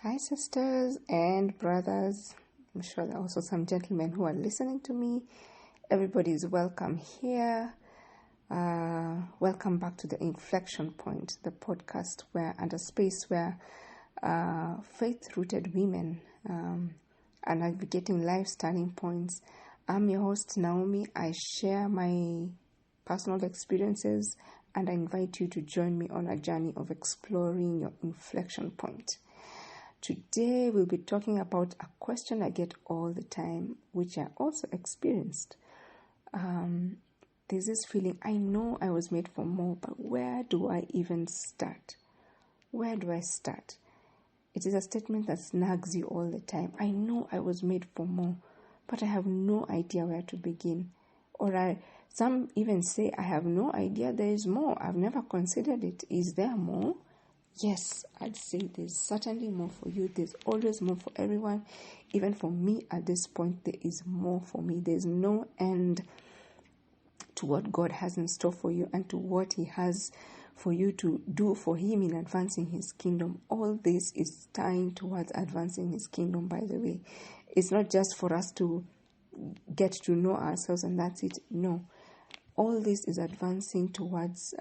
Hi, sisters and brothers. I'm sure there are also some gentlemen who are listening to me. Everybody is welcome here. Welcome back to the Inflection Point, the podcast and a space where faith-rooted women are navigating life's turning points. I'm your host, Naomi. I share my personal experiences and I invite you to join me on a journey of exploring your inflection point. Today, we'll be talking about a question I get all the time, which I also experienced. There's this feeling, I know I was made for more, but where do I even start? Where do I start? It is a statement that snags you all the time. I know I was made for more, but I have no idea where to begin. Some even say, I have no idea there is more. I've never considered it. Is there more? Yes, I'd say there's certainly more for you. There's always more for everyone. Even for me at this point, there is more for me. There's no end to what God has in store for you and to what He has for you to do for Him in advancing His kingdom. All this is tying towards advancing His kingdom, by the way. It's not just for us to get to know ourselves and that's it. No. All this is advancing towards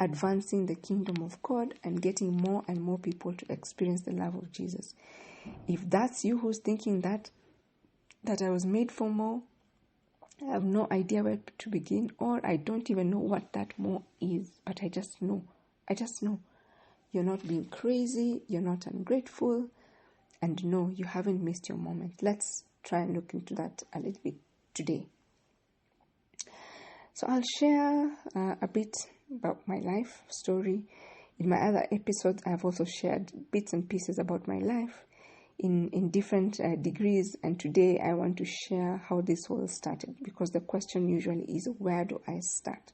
advancing the kingdom of God and getting more and more people to experience the love of Jesus. If that's you who's thinking that I was made for more, I have no idea where to begin, or I don't even know what that more is, but I just know. You're not being crazy, you're not ungrateful, and no, you haven't missed your moment. Let's try and look into that a little bit today. So I'll share a bit about my life story. In my other episodes, I've also shared bits and pieces about my life in different degrees. And today I want to share how this all started, because the question usually is, where do I start?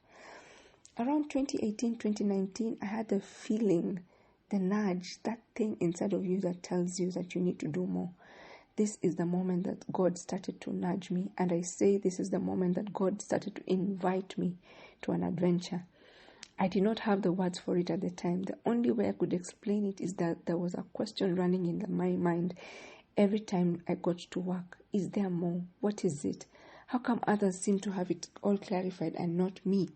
Around 2018, 2019, I had the feeling, the nudge, that thing inside of you that tells you that you need to do more. This is the moment that God started to nudge me. And I say this is the moment that God started to invite me to an adventure. I did not have the words for it at the time. The only way I could explain it is that there was a question running in my mind every time I got to work. Is there more? What is it? How come others seem to have it all clarified and not me?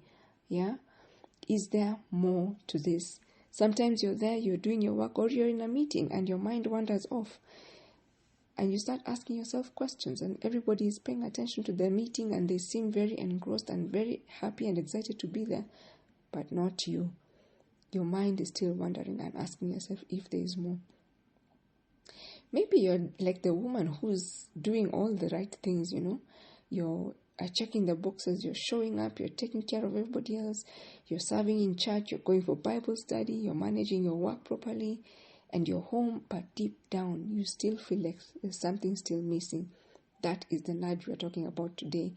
Yeah? Is there more to this? Sometimes you're there, you're doing your work, or you're in a meeting and your mind wanders off. And you start asking yourself questions, and everybody is paying attention to the meeting and they seem very engrossed and very happy and excited to be there. But not you. Your mind is still wondering and asking yourself if there is more. Maybe you're like the woman who's doing all the right things, You're checking the boxes, you're showing up, you're taking care of everybody else, you're serving in church, you're going for Bible study, you're managing your work properly, and you're home, but deep down, you still feel like there's something still missing. That is the nudge we're talking about today.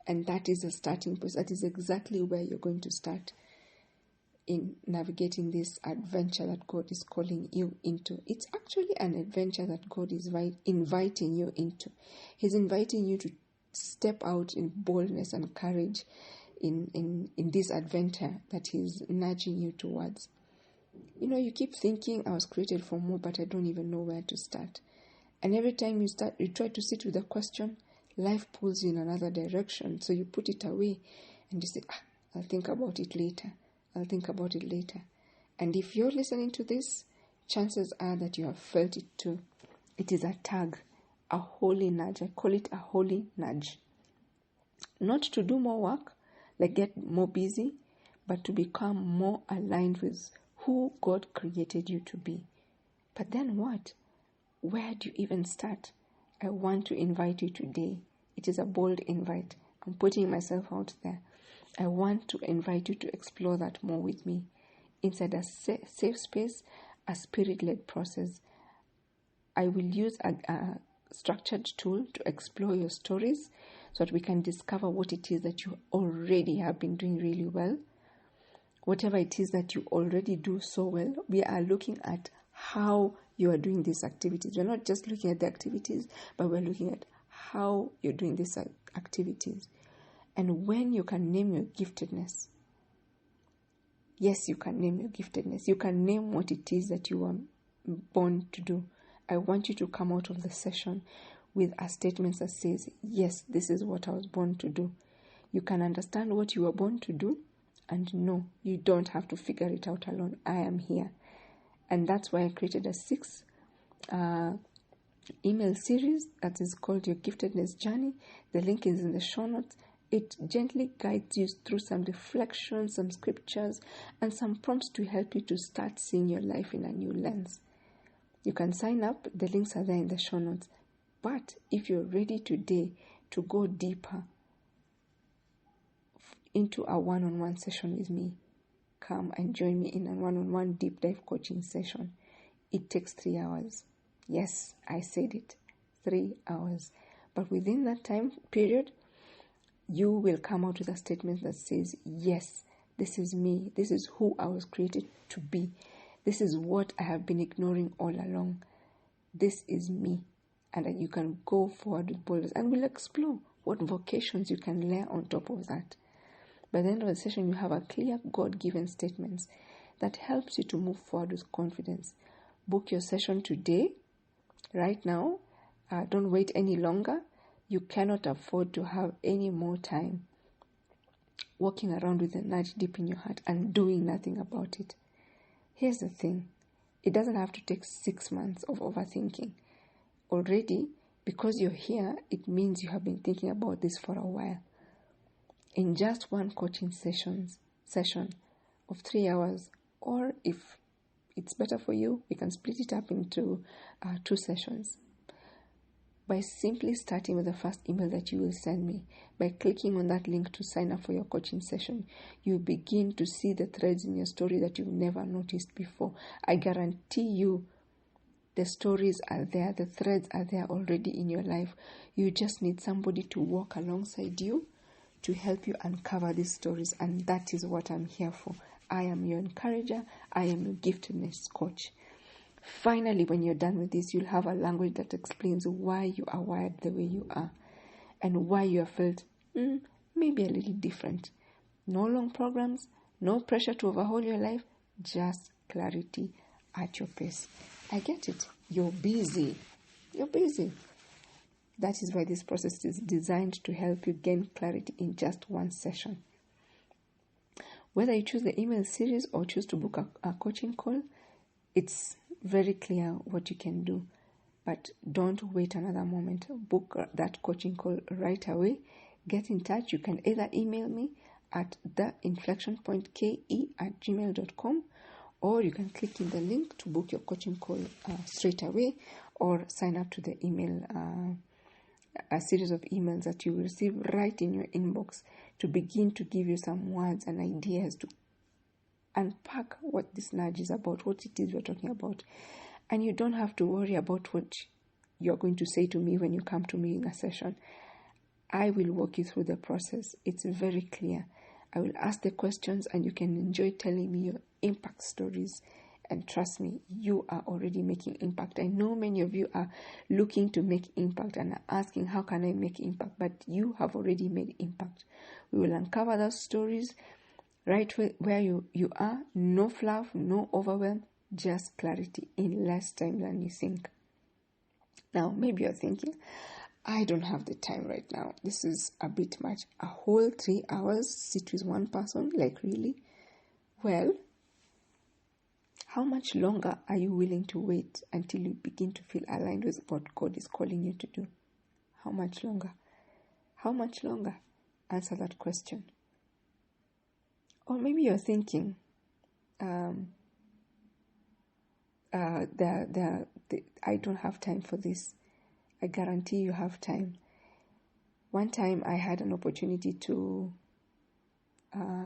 And that is the starting point. That is exactly where you're going to start in navigating this adventure that God is calling you into. It's actually an adventure that God is inviting you into. He's inviting you to step out in boldness and courage in this adventure that He's nudging you towards. You keep thinking, I was created for more, but I don't even know where to start. And every time you try to sit with a question, life pulls you in another direction. So you put it away and you say, I'll think about it later. And if you're listening to this, chances are that you have felt it too. It is a tug, a holy nudge. I call it a holy nudge. Not to do more work, like get more busy, but to become more aligned with who God created you to be. But then what? Where do you even start? I want to invite you today. It is a bold invite. I'm putting myself out there. I want to invite you to explore that more with me. Inside a safe space, a spirit-led process. I will use a structured tool to explore your stories so that we can discover what it is that you already have been doing really well. Whatever it is that you already do so well, we are looking at how you are doing these activities. We're not just looking at the activities, but we're looking at how you're doing these activities. And when you can name your giftedness, yes, you can name your giftedness. You can name what it is that you are born to do. I want you to come out of the session with a statement that says, yes, this is what I was born to do. You can understand what you were born to do, and no, you don't have to figure it out alone. I am here. And that's why I created a 6 email series that is called Your Giftedness Journey. The link is in the show notes. It gently guides you through some reflections, some scriptures, and some prompts to help you to start seeing your life in a new lens. You can sign up. The links are there in the show notes. But if you're ready today to go deeper into a one-on-one session with me, come and join me in a one-on-one deep dive coaching session. It takes 3 hours. Yes, I said it, 3 hours. But within that time period, you will come out with a statement that says, yes, this is me. This is who I was created to be. This is what I have been ignoring all along. This is me. And you can go forward with boldness. And we'll explore what vocations you can layer on top of that. By the end of the session, you have a clear God-given statements that helps you to move forward with confidence. Book your session today, right now. Don't wait any longer. You cannot afford to have any more time walking around with a nudge deep in your heart and doing nothing about it. Here's the thing. It doesn't have to take 6 months of overthinking. Already, because you're here, it means you have been thinking about this for a while. In just one coaching session of 3 hours, or if it's better for you, we can split it up into 2 sessions. By simply starting with the first email that you will send me, by clicking on that link to sign up for your coaching session, you begin to see the threads in your story that you've never noticed before. I guarantee you, the stories are there, the threads are there already in your life. You just need somebody to walk alongside you to help you uncover these stories, and that is what I'm here for. I am your encourager. I am your giftedness coach. Finally, when you're done with this, you'll have a language that explains why you are wired the way you are and why you have felt maybe a little different. No long programs, no pressure to overhaul your life, just clarity at your pace. I get it. You're busy. That is why this process is designed to help you gain clarity in just one session. Whether you choose the email series or choose to book a coaching call, it's very clear what you can do. But don't wait another moment. Book that coaching call right away. Get in touch. You can either email me at theinflectionpointke@gmail.com, or you can click in the link to book your coaching call straight away, or sign up to the email, a series of emails that you will receive right in your inbox to begin to give you some words and ideas to unpack what this nudge is about, what it is we're talking about. And you don't have to worry about what you're going to say to me when you come to me in a session. I will walk you through the process. It's very clear. I will ask the questions and you can enjoy telling me your impact stories. And trust me, you are already making impact. I know many of you are looking to make impact and are asking, how can I make impact? But you have already made impact. We will uncover those stories right where you are. No fluff, no overwhelm, just clarity in less time than you think. Now, maybe you're thinking, I don't have the time right now. This is a bit much. A whole 3 hours, sit with one person, like really? Well, how much longer are you willing to wait until you begin to feel aligned with what God is calling you to do? How much longer? How much longer? Answer that question. Or maybe you're thinking, I don't have time for this. I guarantee you have time. One time I had an opportunity to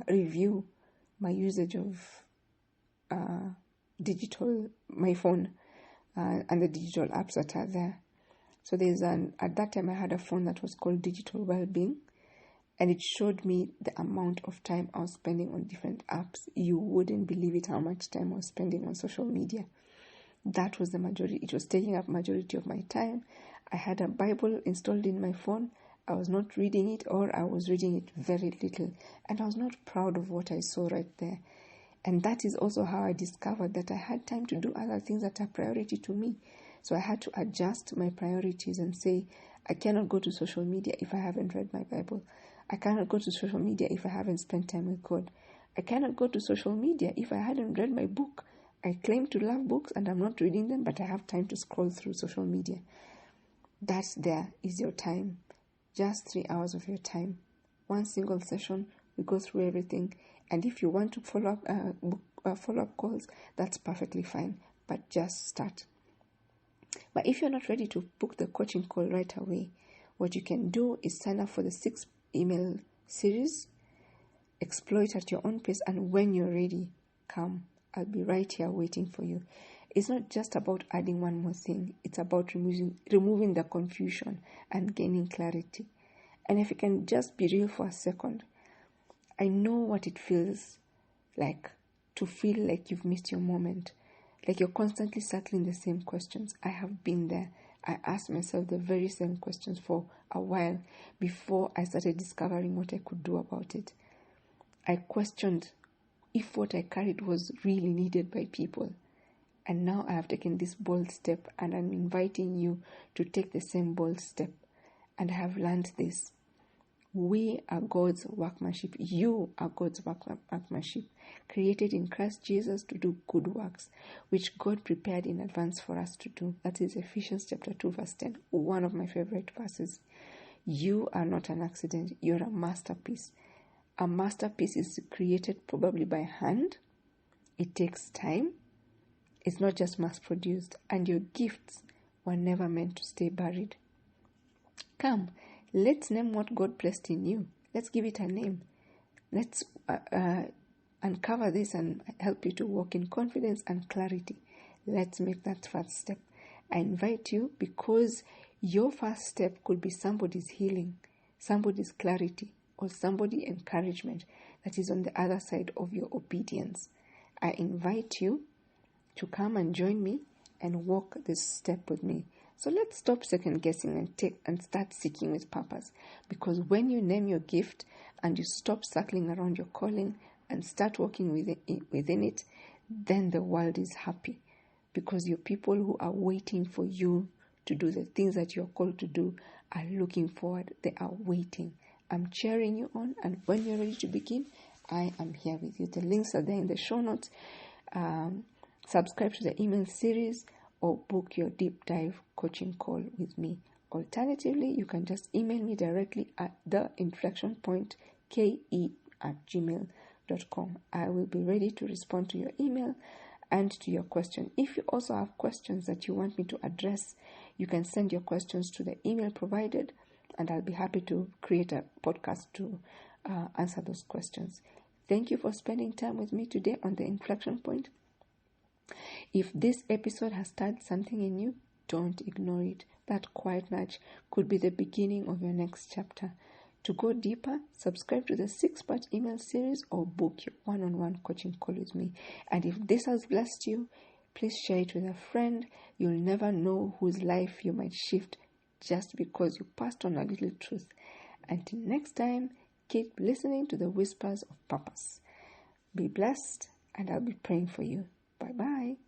review my usage of my phone and the digital apps that are there. So at that time I had a phone that was called Digital Wellbeing, and it showed me the amount of time I was spending on different apps. You wouldn't believe it, how much time I was spending on social media. That was the majority. It was taking up majority of my time. I had a Bible installed in my phone. I was not reading it, or I was reading it very little, and I was not proud of what I saw right there. And that is also how I discovered that I had time to do other things that are priority to me. So I had to adjust my priorities and say, I cannot go to social media if I haven't read my Bible. I cannot go to social media if I haven't spent time with God. I cannot go to social media if I hadn't read my book. I claim to love books and I'm not reading them, but I have time to scroll through social media. That there is your time. Just 3 hours of your time. One single session, we go through everything. And if you want to follow-up calls, that's perfectly fine. But just start. But if you're not ready to book the coaching call right away, what you can do is sign up for the 6 email series, explore it at your own pace, and when you're ready, come. I'll be right here waiting for you. It's not just about adding one more thing. It's about removing the confusion and gaining clarity. And if you can just be real for a second, I know what it feels like to feel like you've missed your moment, like you're constantly circling the same questions. I have been there. I asked myself the very same questions for a while before I started discovering what I could do about it. I questioned if what I carried was really needed by people. And now I have taken this bold step, and I'm inviting you to take the same bold step. And I have learned this. We are God's workmanship. You are God's workmanship, created in Christ Jesus to do good works, which God prepared in advance for us to do. That is Ephesians chapter 2, verse 10, one of my favorite verses. You are not an accident. You're a masterpiece. A masterpiece is created probably by hand. It takes time. It's not just mass-produced. And your gifts were never meant to stay buried. Come, let's name what God placed in you. Let's give it a name. Let's uncover this and help you to walk in confidence and clarity. Let's make that first step. I invite you because your first step could be somebody's healing, somebody's clarity, or somebody's encouragement that is on the other side of your obedience. I invite you to come and join me and walk this step with me. So let's stop second guessing and start seeking with purpose. Because when you name your gift and you stop circling around your calling and start walking within it, then the world is happy. Because your people who are waiting for you to do the things that you're called to do are looking forward. They are waiting. I'm cheering you on, and when you're ready to begin, I am here with you. The links are there in the show notes. Subscribe to the email series or book your deep dive coaching call with me. Alternatively, you can just email me directly at theinflectionpointke@gmail.com. I will be ready to respond to your email and to your question. If you also have questions that you want me to address, you can send your questions to the email provided, and I'll be happy to create a podcast to answer those questions. Thank you for spending time with me today on The Inflection Point. If this episode has stirred something in you, don't ignore it. That quiet nudge could be the beginning of your next chapter. To go deeper, subscribe to the 6-part email series or book your one-on-one coaching call with me. And if this has blessed you, please share it with a friend. You'll never know whose life you might shift just because you passed on a little truth. Until next time, keep listening to the whispers of purpose. Be blessed, and I'll be praying for you. Bye-bye.